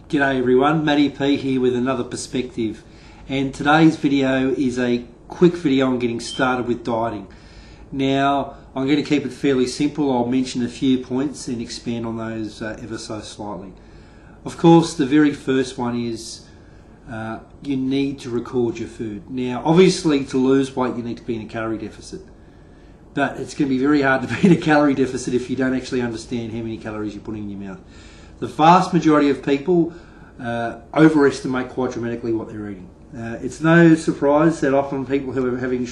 G'day everyone, Matty P here with another perspective, and today's video is a quick video on getting started with dieting. Now I'm going to keep it fairly simple. I'll mention a few points and expand on those ever so slightly. Of course, the very first one is you need to record your food. Now obviously to lose weight you need to be in a calorie deficit, but it's going to be very hard to be in a calorie deficit if you don't actually understand how many calories you're putting in your mouth. The vast majority of people overestimate quite dramatically what they're eating. It's no surprise that often people who are having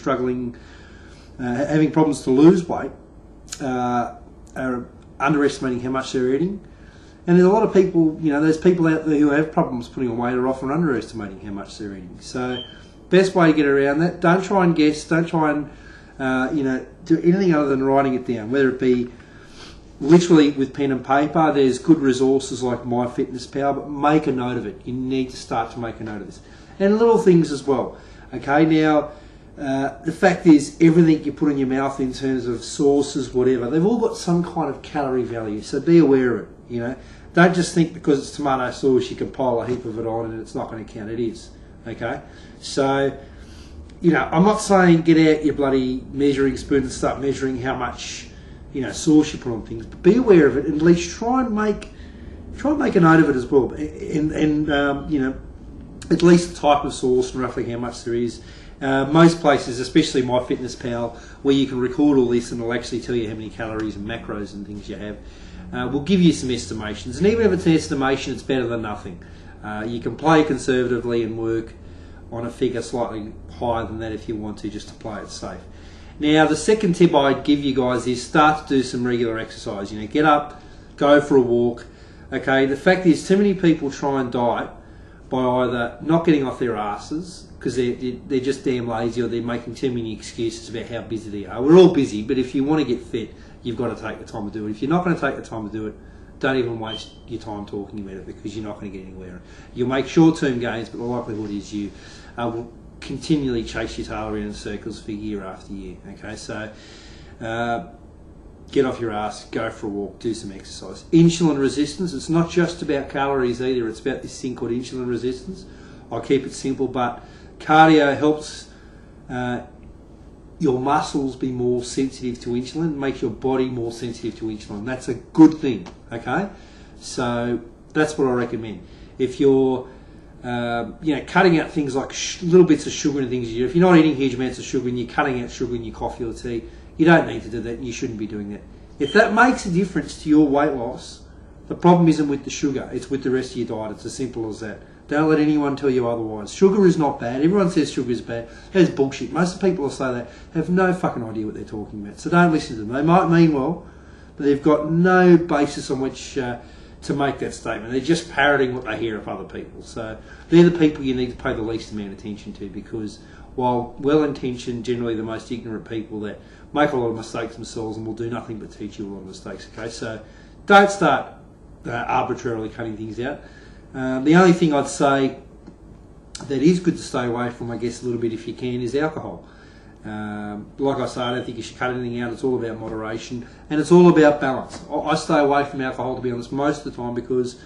problems to lose weight are underestimating how much they're eating. And there's a lot of people, there's people out there who have problems putting on weight are often underestimating how much they're eating. So best way to get around that, don't try and guess, don't try and do anything other than writing it down, whether it be literally with pen and paper. There's good resources like MyFitnessPal, but make a note of it. You need to start to make a note of this. And little things as well. Okay, now the fact is everything you put in your mouth in terms of sauces, whatever, they've all got some kind of calorie value, so be aware of it. Don't just think because it's tomato sauce you can pile a heap of it on and it's not going to count. It is. Okay, so I'm not saying get out your bloody measuring spoon and start measuring how much sauce you put on things, but be aware of it and at least try and make a note of it as well, and at least the type of sauce and roughly how much there is. Most places, especially MyFitnessPal, where you can record all this and it'll actually tell you how many calories and macros and things you have, will give you some estimations, and even if it's an estimation, it's better than nothing. You can play conservatively and work on a figure slightly higher than that if you want to, just to play it safe. Now, the second tip I'd give you guys is start to do some regular exercise. Get up, go for a walk. Okay, the fact is too many people try and diet by either not getting off their asses because they're just damn lazy, or they're making too many excuses about how busy they are. We're all busy, but if you want to get fit, you've got to take the time to do it. If you're not going to take the time to do it, don't even waste your time talking about it, because you're not going to get anywhere. You'll make short-term gains, but the likelihood is you will continually chase your tail around in circles for year after year. Okay, so get off your ass, go for a walk, do some exercise. Insulin resistance, it's not just about calories either, it's about this thing called insulin resistance. I'll keep it simple, but cardio helps your muscles be more sensitive to insulin, makes your body more sensitive to insulin. That's a good thing. Okay, so that's what I recommend. If you're cutting out things like little bits of sugar and things. If you're not eating huge amounts of sugar and you're cutting out sugar in your coffee or tea, you don't need to do that, and you shouldn't be doing that. If that makes a difference to your weight loss, the problem isn't with the sugar, it's with the rest of your diet. It's as simple as that. Don't let anyone tell you otherwise. Sugar is not bad. Everyone says sugar is bad. That's bullshit. Most of the people who say that have no fucking idea what they're talking about. So don't listen to them. They might mean well, but they've got no basis on which to make that statement. They're just parroting what they hear of other people. So they're the people you need to pay the least amount of attention to, because while well-intentioned, generally the most ignorant people that make a lot of mistakes themselves and will do nothing but teach you a lot of mistakes. Okay, so don't start arbitrarily cutting things out. The only thing I'd say that is good to stay away from, I guess, a little bit if you can, is alcohol. Like I say, I don't think you should cut anything out. It's all about moderation, and it's all about balance. I stay away from alcohol, to be honest, most of the time, because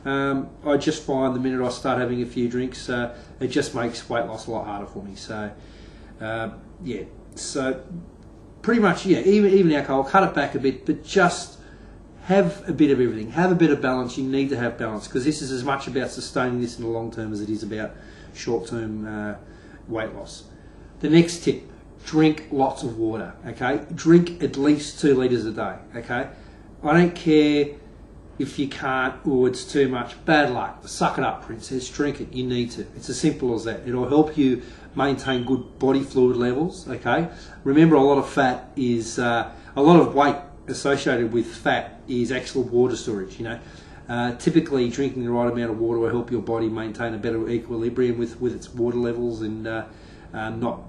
I just find the minute I start having a few drinks, it just makes weight loss a lot harder for me. So, so pretty much, even alcohol, cut it back a bit, but just have a bit of everything. Have a bit of balance. You need to have balance, because this is as much about sustaining this in the long term as it is about short-term weight loss. The next tip, drink lots of water. Okay, drink at least 2 litres a day. Okay, I don't care if you can't or it's too much. Bad luck. Suck it up, princess. Drink it. You need to. It's as simple as that. It'll help you maintain good body fluid levels. Okay, remember, a lot of fat is a lot of weight associated with fat is actual water storage. Typically drinking the right amount of water will help your body maintain a better equilibrium with its water levels, and not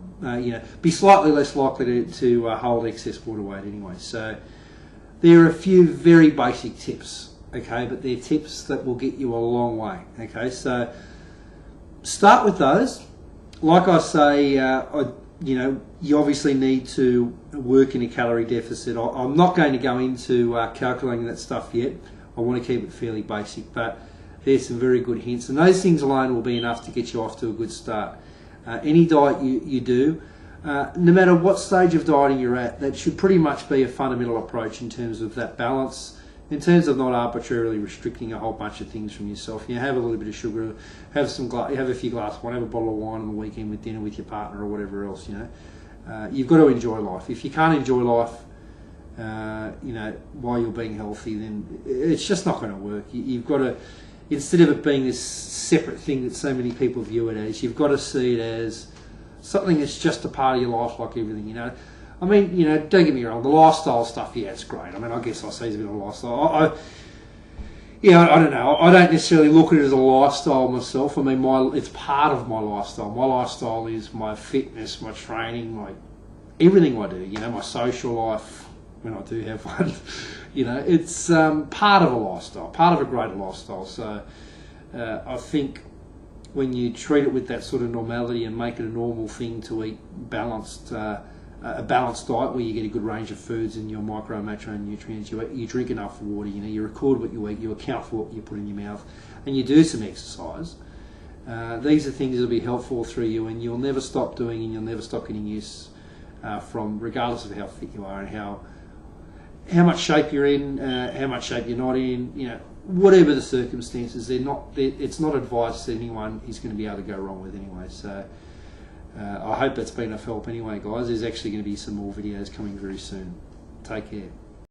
be slightly less likely to hold excess water weight anyway. So there are a few very basic tips, okay, but they're tips that will get you a long way. Okay, so start with those. Like I say, you obviously need to work in a calorie deficit. I'm not going to go into calculating that stuff yet. I want to keep it fairly basic, but there's some very good hints, and those things alone will be enough to get you off to a good start. Any diet you do, no matter what stage of dieting you're at, that should pretty much be a fundamental approach in terms of that balance, in terms of not arbitrarily restricting a whole bunch of things from yourself. You have a little bit of sugar, have a few glasses of wine, have a bottle of wine on the weekend with dinner with your partner or whatever else. You've got to enjoy life. If you can't enjoy life, while you're being healthy, then it's just not going to work. You've got to, instead of it being this separate thing that so many people view it as, you've got to see it as something that's just a part of your life, like everything. I mean, don't get me wrong, the lifestyle stuff, yeah, it's great. I mean, I guess I say it's a bit of a lifestyle. I don't know. I don't necessarily look at it as a lifestyle myself. I mean, it's part of my lifestyle. My lifestyle is my fitness, my training, everything I do. My social life, when I do have one. It's part of a lifestyle, part of a greater lifestyle. So I think when you treat it with that sort of normality and make it a normal thing to eat a balanced diet where you get a good range of foods and your micro and macronutrients, you drink enough water, you record what you eat, you account for what you put in your mouth, and you do some exercise. These are things that will be helpful through you, and you'll never stop doing, and you'll never stop getting use from, regardless of how fit you are and how much shape you're in, how much shape you're not in. Whatever the circumstances, it's not advice that anyone is going to be able to go wrong with anyway. So I hope that's been of help anyway, guys. There's actually going to be some more videos coming very soon. Take care.